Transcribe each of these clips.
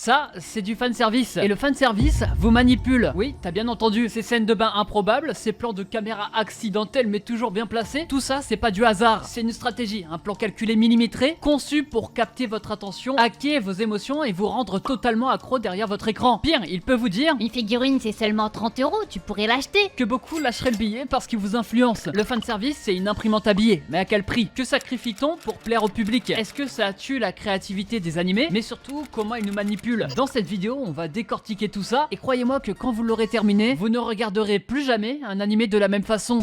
Ça, c'est du fanservice. Et le fanservice vous manipule. Oui, t'as bien entendu, ces scènes de bain improbables, ces plans de caméra accidentels mais toujours bien placés, tout ça, c'est pas du hasard. C'est une stratégie, un plan calculé millimétré, conçu pour capter votre attention, hacker vos émotions et vous rendre totalement accro derrière votre écran. Pire, il peut vous dire Une figurine c'est seulement 30 €, tu pourrais l'acheter. que beaucoup lâcheraient le billet parce qu'il vous influence. Le fanservice, c'est une imprimante à billets, mais à quel prix? Que sacrifie-t-on pour plaire au public? Est-ce que ça tue la créativité des animés? Mais surtout, comment ils nous manipulent? Dans cette vidéo, on va décortiquer tout ça, et croyez-moi que quand vous l'aurez terminé, vous ne regarderez plus jamais un animé de la même façon.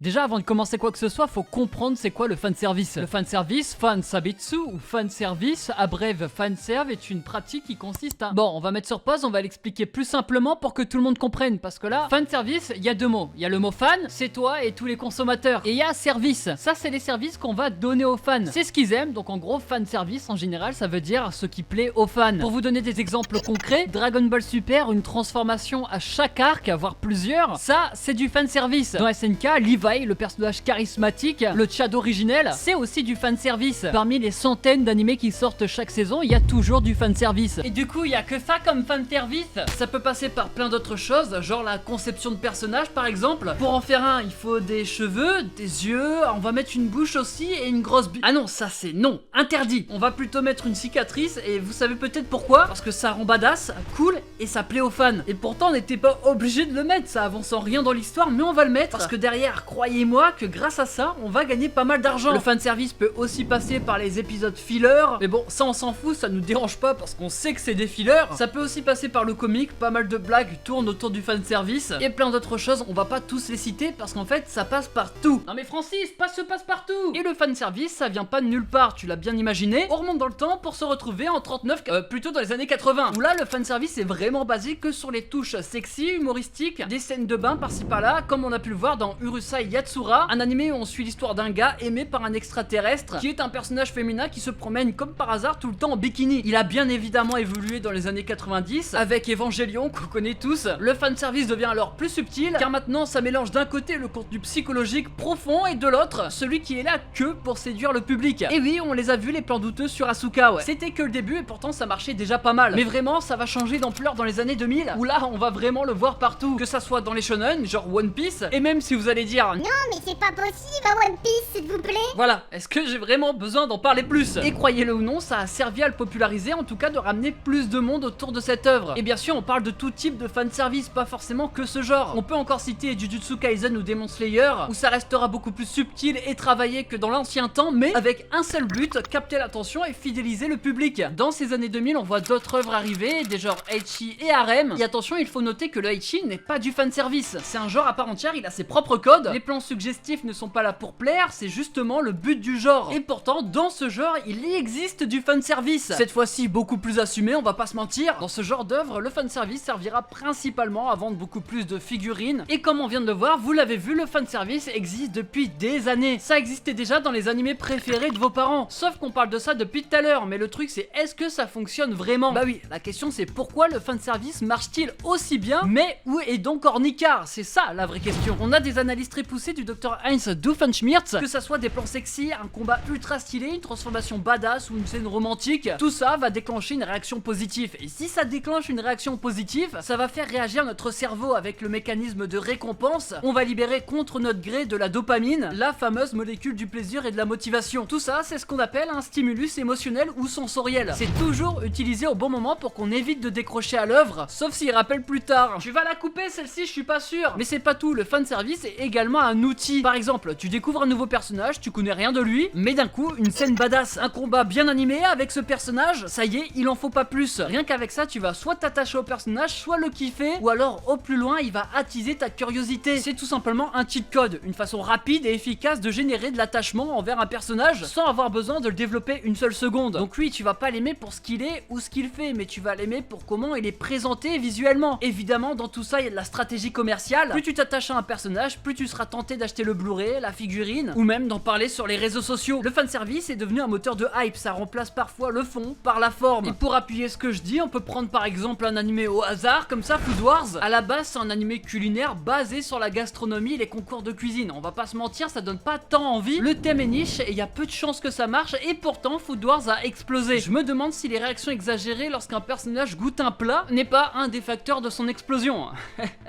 Déjà, avant de commencer quoi que ce soit, faut comprendre c'est quoi le fanservice. Le fanservice, fansabitsu ou fanservice, abrève fanserve, est une pratique qui consiste à... Bon, on va mettre sur pause, on va l'expliquer plus simplement pour que tout le monde comprenne. Parce que là, fanservice, il y a deux mots. Il y a le mot fan, c'est toi et tous les consommateurs. Et il y a service. Ça, c'est les services qu'on va donner aux fans. C'est ce qu'ils aiment, donc en gros, fanservice, en général, ça veut dire ce qui plaît aux fans. Pour vous donner des exemples concrets, Dragon Ball Super, une transformation à chaque arc, voire plusieurs, ça, c'est du fanservice. Dans SNK, Levi, le personnage charismatique, le Chad originel, c'est aussi du fanservice. Parmi les centaines d'animés qui sortent chaque saison, il y a toujours du fanservice. Et du coup, il y a que ça comme fanservice. Ça peut passer par plein d'autres choses, genre la conception de personnages par exemple. Pour en faire un, il faut des cheveux, des yeux, on va mettre une bouche aussi et une grosse bite. Ah non, ça c'est non, interdit. On va plutôt mettre une cicatrice et vous savez peut-être pourquoi? Parce que ça rend badass, cool et ça plaît aux fans. Et pourtant, on n'était pas obligé de le mettre, ça avance en rien dans l'histoire, mais on va le mettre parce que derrière, croyez-moi que grâce à ça, on va gagner pas mal d'argent. Le fanservice peut aussi passer par les épisodes fillers, mais bon, ça on s'en fout, ça nous dérange pas parce qu'on sait que c'est des fillers. Ça peut aussi passer par le comique, pas mal de blagues tournent autour du fanservice, et plein d'autres choses, on va pas tous les citer parce qu'en fait, ça passe partout. Non mais Francis, se passe partout. Et le fanservice, ça vient pas de nulle part, tu l'as bien imaginé. On remonte dans le temps pour se retrouver en 39, plutôt dans les années 80, où là, le fanservice est vraiment basé que sur les touches sexy, humoristiques, des scènes de bain par-ci par-là, comme on a pu le voir dans Urusei Yatsura, un animé où on suit l'histoire d'un gars aimé par un extraterrestre qui est un personnage féminin qui se promène comme par hasard tout le temps en bikini. Il a bien évidemment évolué dans les années 90 avec Evangelion qu'on connaît tous. Le fanservice devient alors plus subtil car maintenant ça mélange d'un côté le contenu psychologique profond et de l'autre celui qui est là que pour séduire le public. Et oui, on les a vus les plans douteux sur Asuka, ouais. C'était que le début et pourtant ça marchait déjà pas mal. Mais vraiment ça va changer d'ampleur dans les années 2000 où là on va vraiment le voir partout, que ça soit dans les shonen genre One Piece, et même si vous allez dire Non mais c'est pas possible, One Piece s'il vous plaît. voilà, est-ce que j'ai vraiment besoin d'en parler plus? Et croyez-le ou non, ça a servi à le populariser, en tout cas de ramener plus de monde autour de cette œuvre. Et bien sûr, on parle de tout type de fanservice, pas forcément que ce genre. On peut encore citer Jujutsu Kaisen ou Demon Slayer, où ça restera beaucoup plus subtil et travaillé que dans l'ancien temps, mais avec un seul but, capter l'attention et fidéliser le public. Dans ces années 2000, on voit d'autres œuvres arriver, des genres ecchi et harem. Et attention, il faut noter que le ecchi n'est pas du fanservice. C'est un genre à part entière, il a ses propres codes. Les plans suggestifs ne sont pas là pour plaire, c'est justement le but du genre. Et pourtant, dans ce genre, il existe du fanservice. Cette fois-ci, beaucoup plus assumé, on va pas se mentir. Dans ce genre d'œuvre, le fanservice servira principalement à vendre beaucoup plus de figurines. Et comme on vient de le voir, vous l'avez vu, le fanservice existe depuis des années. Ça existait déjà dans les animés préférés de vos parents. Sauf qu'on parle de ça depuis tout à l'heure, mais le truc c'est est-ce que ça fonctionne vraiment? Bah oui, la question c'est pourquoi le fanservice marche-t-il aussi bien? Mais où est donc Ornicard? C'est ça la vraie question. On a des analyses très poussées du Dr Heinz Doofenshmirtz, que ça soit des plans sexy, un combat ultra stylé, une transformation badass ou une scène romantique, tout ça va déclencher une réaction positive. Et si ça déclenche une réaction positive, ça va faire réagir notre cerveau avec le mécanisme de récompense. On va libérer contre notre gré de la dopamine, la fameuse molécule du plaisir et de la motivation. Tout ça, c'est ce qu'on appelle un stimulus émotionnel ou sensoriel. C'est toujours utilisé au bon moment pour qu'on évite de décrocher à l'œuvre, sauf s'il rappelle plus tard. Tu vas la couper celle-ci, je suis pas sûr. Mais c'est pas tout, le fanservice est également un outil. Par exemple, tu découvres un nouveau personnage, tu connais rien de lui, mais d'un coup, une scène badass, un combat bien animé avec ce personnage, ça y est, il en faut pas plus. Rien qu'avec ça, tu vas soit t'attacher au personnage, soit le kiffer, ou alors au plus loin, il va attiser ta curiosité. C'est tout simplement un cheat code, une façon rapide et efficace de générer de l'attachement envers un personnage sans avoir besoin de le développer une seule seconde. Donc oui, tu vas pas l'aimer pour ce qu'il est ou ce qu'il fait, mais tu vas l'aimer pour comment il est présenté visuellement. Évidemment, dans tout ça, il y a de la stratégie commerciale. Plus tu t'attaches à un personnage, plus tu seras tenter d'acheter le Blu-ray, la figurine, ou même d'en parler sur les réseaux sociaux. Le fanservice est devenu un moteur de hype, ça remplace parfois le fond par la forme. Et pour appuyer ce que je dis, on peut prendre par exemple un animé au hasard, comme ça, Food Wars. À la base, c'est un animé culinaire basé sur la gastronomie et les concours de cuisine. On va pas se mentir, ça donne pas tant envie. Le thème est niche et il y a peu de chances que ça marche, et pourtant Food Wars a explosé. Je me demande si les réactions exagérées lorsqu'un personnage goûte un plat n'est pas un des facteurs de son explosion.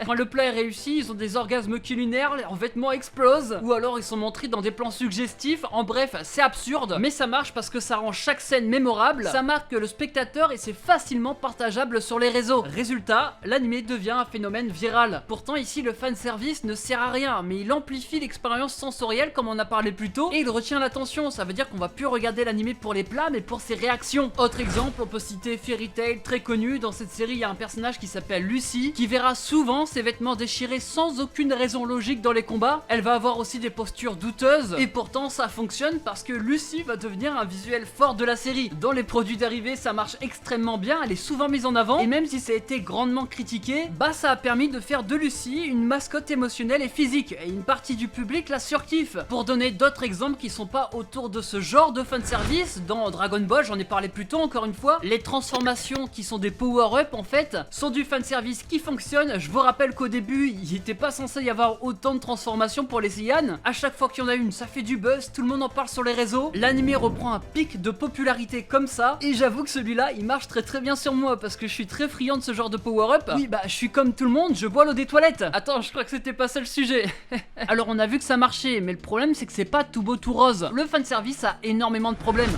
Quand le plat est réussi, ils ont des orgasmes culinaires, leurs vêtements explosent, ou alors ils sont montrés dans des plans suggestifs. En bref, c'est absurde, mais ça marche parce que ça rend chaque scène mémorable, ça marque le spectateur et c'est facilement partageable sur les réseaux. Résultat, l'animé devient un phénomène viral. Pourtant ici, le fanservice ne sert à rien, mais il amplifie l'expérience sensorielle comme on a parlé plus tôt, et il retient l'attention. Ça veut dire qu'on va plus regarder l'animé pour les plats, mais pour ses réactions. Autre exemple, on peut citer Fairy Tail, très connu. Dans cette série, il y a un personnage qui s'appelle Lucy, qui verra souvent ses vêtements déchirés sans aucune raison logique dans les combats. Elle va avoir aussi des postures douteuses, et pourtant ça fonctionne parce que Lucy va devenir un visuel fort de la série. Dans les produits dérivés, ça marche extrêmement bien, elle est souvent mise en avant, et même si ça a été grandement critiqué, bah ça a permis de faire de Lucy une mascotte émotionnelle et physique, et une partie du public la surkiffe. Pour donner d'autres exemples qui sont pas autour de ce genre de fanservice, dans Dragon Ball, j'en ai parlé plus tôt encore une fois, les transformations qui sont des power-up en fait, sont du fanservice qui fonctionne. Je vous rappelle qu'au début, il n'était pas censé y avoir autant de transformations pour les Saiyans. À chaque fois qu'il y en a une, ça fait du buzz, tout le monde en parle sur les réseaux, l'anime reprend un pic de popularité comme ça, et j'avoue que celui-là, il marche très bien sur moi, parce que je suis très friand de ce genre de power-up. Oui, bah je suis comme tout le monde, je bois l'eau des toilettes. Attends, je crois que c'était pas ça le sujet. Alors on a vu que ça marchait, mais le problème c'est que c'est pas tout beau tout rose. Le fanservice a énormément de problèmes.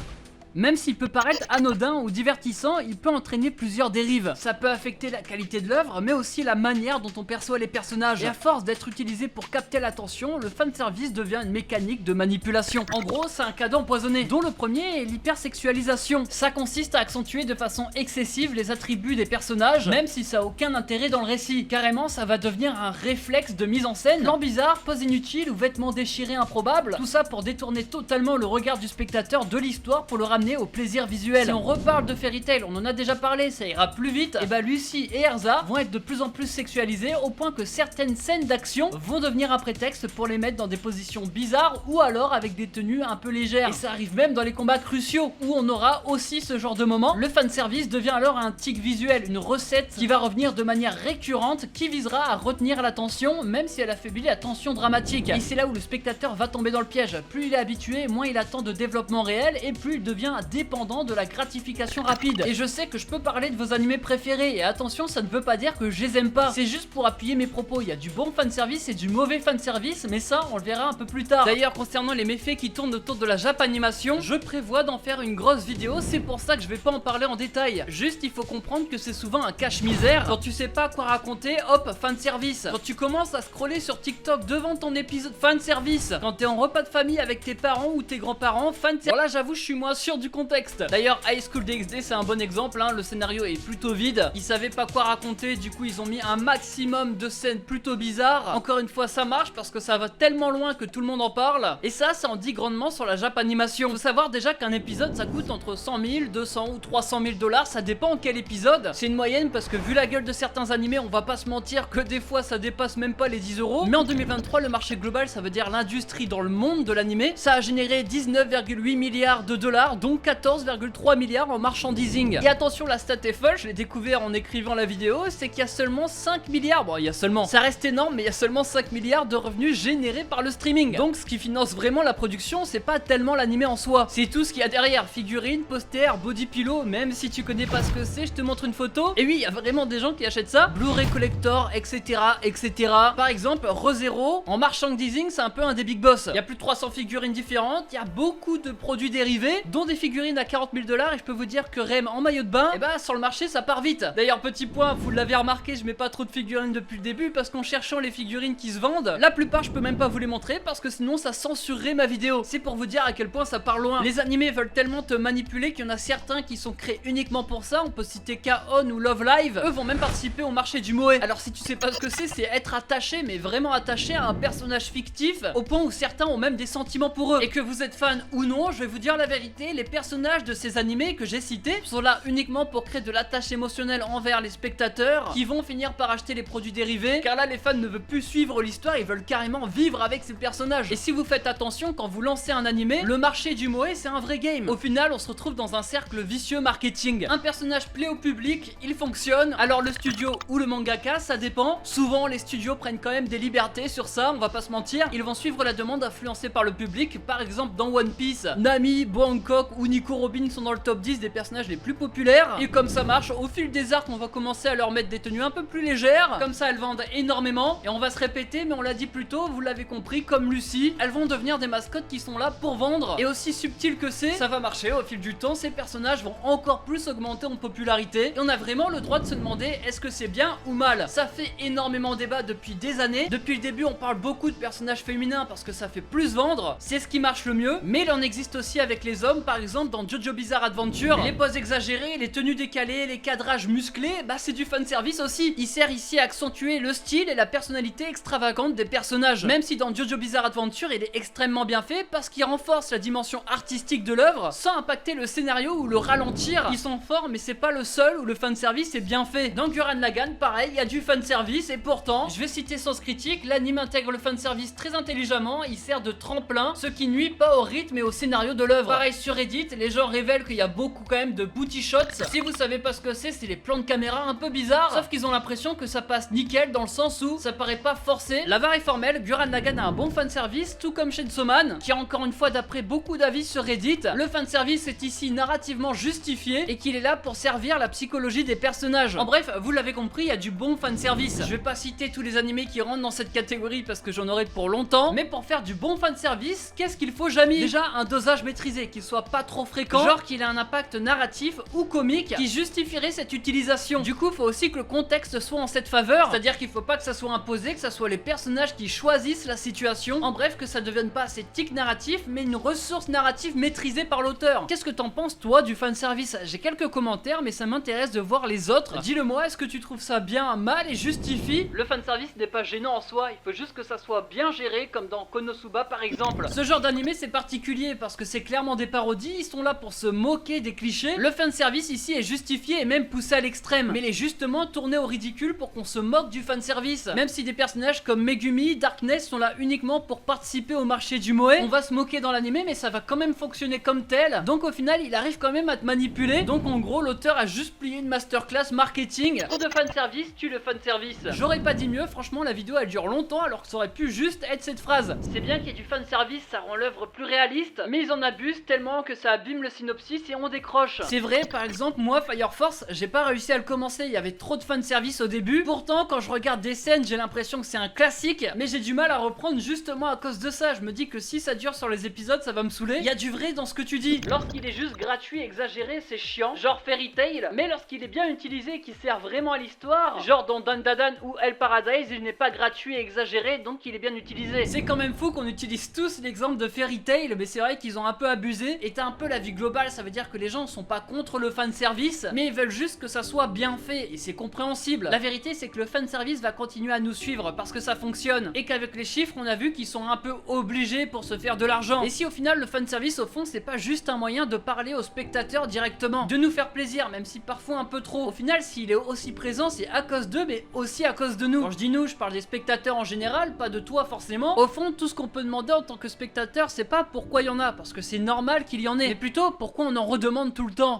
Même s'il peut paraître anodin ou divertissant, il peut entraîner plusieurs dérives. Ça peut affecter la qualité de l'œuvre, mais aussi la manière dont on perçoit les personnages. Et à force d'être utilisé pour capter l'attention, le fanservice devient une mécanique de manipulation. En gros, c'est un cadeau empoisonné, dont le premier est l'hypersexualisation. Ça consiste à accentuer de façon excessive les attributs des personnages, même si ça a aucun intérêt dans le récit. Carrément, ça va devenir un réflexe de mise en scène, plan bizarre, pose inutile ou vêtements déchirés improbables. Tout ça pour détourner totalement le regard du spectateur de l'histoire pour le ramener au plaisir visuel. Si on reparle de Fairy Tail, on en a déjà parlé, ça ira plus vite, et bah Lucy et Erza vont être de plus en plus sexualisées au point que certaines scènes d'action vont devenir un prétexte pour les mettre dans des positions bizarres ou alors avec des tenues un peu légères. Et ça arrive même dans les combats cruciaux où on aura aussi ce genre de moment. Le fanservice devient alors un tic visuel, une recette qui va revenir de manière récurrente, qui visera à retenir l'attention même si elle affaiblit la tension dramatique. Et c'est là où le spectateur va tomber dans le piège. Plus il est habitué, moins il attend de développement réel et plus il devient dépendant de la gratification rapide. Et je sais que je peux parler de vos animés préférés, et attention, ça ne veut pas dire que je les aime pas, c'est juste pour appuyer mes propos. Il y a du bon fanservice et du mauvais fanservice, mais ça on le verra un peu plus tard. D'ailleurs, concernant les méfaits qui tournent autour de la Japanimation, je prévois d'en faire une grosse vidéo, c'est pour ça que je vais pas en parler en détail. Juste il faut comprendre que c'est souvent un cache-misère. Quand tu sais pas quoi raconter, hop, fanservice. Quand tu commences à scroller sur TikTok devant ton épisode, fanservice. Quand t'es en repas de famille avec tes parents ou tes grands-parents, fanservice. Voilà, j'avoue, je suis moins sûr du contexte. D'ailleurs, High School DxD c'est un bon exemple, hein. Le scénario est plutôt vide, ils savaient pas quoi raconter, du coup ils ont mis un maximum de scènes plutôt bizarres. Encore une fois, ça marche parce que ça va tellement loin que tout le monde en parle, et ça en dit grandement sur la Japanimation. Faut savoir déjà qu'un épisode ça coûte entre 100 000, 200 ou 300 000 $, ça dépend en quel épisode. C'est une moyenne parce que vu la gueule de certains animés, on va pas se mentir que des fois ça dépasse même pas les 10 €. Mais en 2023, le marché global, ça veut dire l'industrie dans le monde de l'animé, ça a généré 19,8 milliards de dollars, dont 14,3 milliards en marchandising. Et attention, la stat est folle, je l'ai découvert en écrivant la vidéo, c'est qu'il y a seulement 5 milliards, bon il y a seulement, ça reste énorme, mais il y a seulement 5 milliards de revenus générés par le streaming. Donc ce qui finance vraiment la production, c'est pas tellement l'animé en soi, c'est tout ce qu'il y a derrière, figurines, posters, body pillow, même si tu connais pas ce que c'est, je te montre une photo. Et oui, il y a vraiment des gens qui achètent ça, Blu-ray collector, etc, etc. Par exemple, ReZero, en marchandising, c'est un peu un des big boss. Il y a plus de 300 figurines différentes, il y a beaucoup de produits dérivés, dont des figurines à 40 000 $, et je peux vous dire que Rem en maillot de bain, et bah sur le marché ça part vite. D'ailleurs, petit point, vous l'avez remarqué, je mets pas trop de figurines depuis le début parce qu'en cherchant les figurines qui se vendent, la plupart je peux même pas vous les montrer parce que sinon ça censurerait ma vidéo. C'est pour vous dire à quel point ça part loin. Les animés veulent tellement te manipuler qu'il y en a certains qui sont créés uniquement pour ça. On peut citer K-On ou Love Live, eux vont même participer au marché du Moe. Alors si tu sais pas ce que c'est être attaché, mais vraiment attaché à un personnage fictif, au point où certains ont même des sentiments pour eux. Et que vous êtes fan ou non, je vais vous dire la vérité, les personnages de ces animés que j'ai cités sont là uniquement pour créer de l'attache émotionnelle envers les spectateurs qui vont finir par acheter les produits dérivés, car là les fans ne veulent plus suivre l'histoire, ils veulent carrément vivre avec ces personnages. Et si vous faites attention, quand vous lancez un animé, le marché du moe c'est un vrai game. Au final on se retrouve dans un cercle vicieux marketing. Un personnage plaît au public, il fonctionne, alors le studio ou le mangaka, ça dépend. Souvent les studios prennent quand même des libertés sur ça, on va pas se mentir. Ils vont suivre la demande influencée par le public. Par exemple dans One Piece, Nami, Bo Hancock ou Nico Robin sont dans le top 10 des personnages les plus populaires. Et comme ça marche, au fil des arcs on va commencer à leur mettre des tenues un peu plus légères, comme ça elles vendent énormément. Et on va se répéter, mais on l'a dit plus tôt, vous l'avez compris, comme Lucy, elles vont devenir des mascottes qui sont là pour vendre. Et aussi subtil que c'est, ça va marcher au fil du temps, ces personnages vont encore plus augmenter en popularité. Et on a vraiment le droit de se demander est-ce que c'est bien ou mal. Ça fait énormément débat depuis des années. Depuis le début on parle beaucoup de personnages féminins parce que ça fait plus vendre, c'est ce qui marche le mieux. Mais il en existe aussi avec les hommes, par exemple dans JoJo Bizarre Adventure, les poses exagérées, les tenues décalées, les cadrages musclés, bah c'est du fanservice aussi. Il sert ici à accentuer le style et la personnalité extravagante des personnages. Même si dans JoJo Bizarre Adventure il est extrêmement bien fait parce qu'il renforce la dimension artistique de l'œuvre sans impacter le scénario ou le ralentir. Ils sont forts mais c'est pas le seul où le fanservice est bien fait. Dans Gurren Lagann pareil, il y a du fanservice et pourtant, je vais citer Sens Critique, l'anime intègre le fanservice très intelligemment, il sert de tremplin, ce qui nuit pas au rythme et au scénario de l'œuvre. Pareil sur Reddit, les gens révèlent qu'il y a beaucoup quand même de booty shots. Si vous savez pas ce que c'est les plans de caméra un peu bizarres, sauf qu'ils ont l'impression que ça passe nickel dans le sens où ça paraît pas forcé. La var est formelle, Gurren Lagann a un bon fanservice, tout comme Chainsaw Man, qui encore une fois d'après beaucoup d'avis sur Reddit, le fanservice est ici narrativement justifié et qu'il est là pour servir la psychologie des personnages. En bref, vous l'avez compris, il y a du bon fanservice. Je vais pas citer tous les animés qui rentrent dans cette catégorie parce que j'en aurai pour longtemps, mais pour faire du bon fanservice, qu'est-ce qu'il faut jamais? Déjà un dosage maîtrisé, qu'il soit pas trop fréquent, genre qu'il ait un impact narratif ou comique qui justifierait cette utilisation. Du coup, faut aussi que le contexte soit en cette faveur, c'est-à-dire qu'il faut pas que ça soit imposé, que ça soit les personnages qui choisissent la situation. En bref, que ça devienne pas assez tic narratif, mais une ressource narrative maîtrisée par l'auteur. Qu'est-ce que t'en penses toi du fanservice? J'ai quelques commentaires, mais ça m'intéresse de voir les autres. Dis-le moi, est-ce que tu trouves ça bien, mal et justifie? Le fanservice n'est pas gênant en soi, il faut juste que ça soit bien géré, comme dans Konosuba par exemple. Ce genre d'animé c'est particulier parce que c'est clairement des parodies, ils sont là pour se moquer des clichés. Le fanservice ici est justifié et même poussé à l'extrême, mais il est justement tourné au ridicule pour qu'on se moque du fanservice. Même si des personnages comme Megumi, Darkness sont là uniquement pour participer au marché du moe, on va se moquer dans l'animé mais ça va quand même fonctionner comme tel, donc au final il arrive quand même à te manipuler. Donc en gros l'auteur a juste plié une masterclass marketing. Trop de fanservice tue le fanservice. J'aurais pas dit mieux, franchement la vidéo elle dure longtemps alors que ça aurait pu juste être cette phrase. C'est bien qu'il y ait du fanservice, ça rend l'œuvre plus réaliste, mais ils en abusent tellement que ça abîme le synopsis et on décroche. C'est vrai, par exemple moi Fire Force, j'ai pas réussi à le commencer, il y avait trop de fanservice au début. Pourtant quand je regarde des scènes j'ai l'impression que c'est un classique, mais j'ai du mal à reprendre justement à cause de ça. Je me dis que si ça dure sur les épisodes ça va me saouler. Il y a du vrai dans ce que tu dis. Lorsqu'il est juste gratuit, exagéré, c'est chiant, genre Fairy Tail, mais lorsqu'il est bien utilisé et qui sert vraiment à l'histoire, genre dans Dandadan ou Hell Paradise, il n'est pas gratuit et exagéré, donc il est bien utilisé. C'est quand même fou qu'on utilise tous l'exemple de Fairy Tail, mais c'est vrai qu'ils ont un peu abusé. Et t'as un peu la vie globale, ça veut dire que les gens sont pas contre le fanservice, mais ils veulent juste que ça soit bien fait, et c'est compréhensible. La vérité c'est que le fanservice va continuer à nous suivre parce que ça fonctionne, et qu'avec les chiffres on a vu qu'ils sont un peu obligés pour se faire de l'argent. Et si au final le fanservice au fond c'est pas juste un moyen de parler aux spectateurs directement, de nous faire plaisir, même si parfois un peu trop, au final s'il est aussi présent c'est à cause d'eux mais aussi à cause de nous. Quand je dis nous, je parle des spectateurs en général, pas de toi forcément. Au fond tout ce qu'on peut demander en tant que spectateur c'est pas pourquoi il y en a, parce que c'est normal qu'il y en ait, mais plutôt pourquoi on en redemande tout le temps.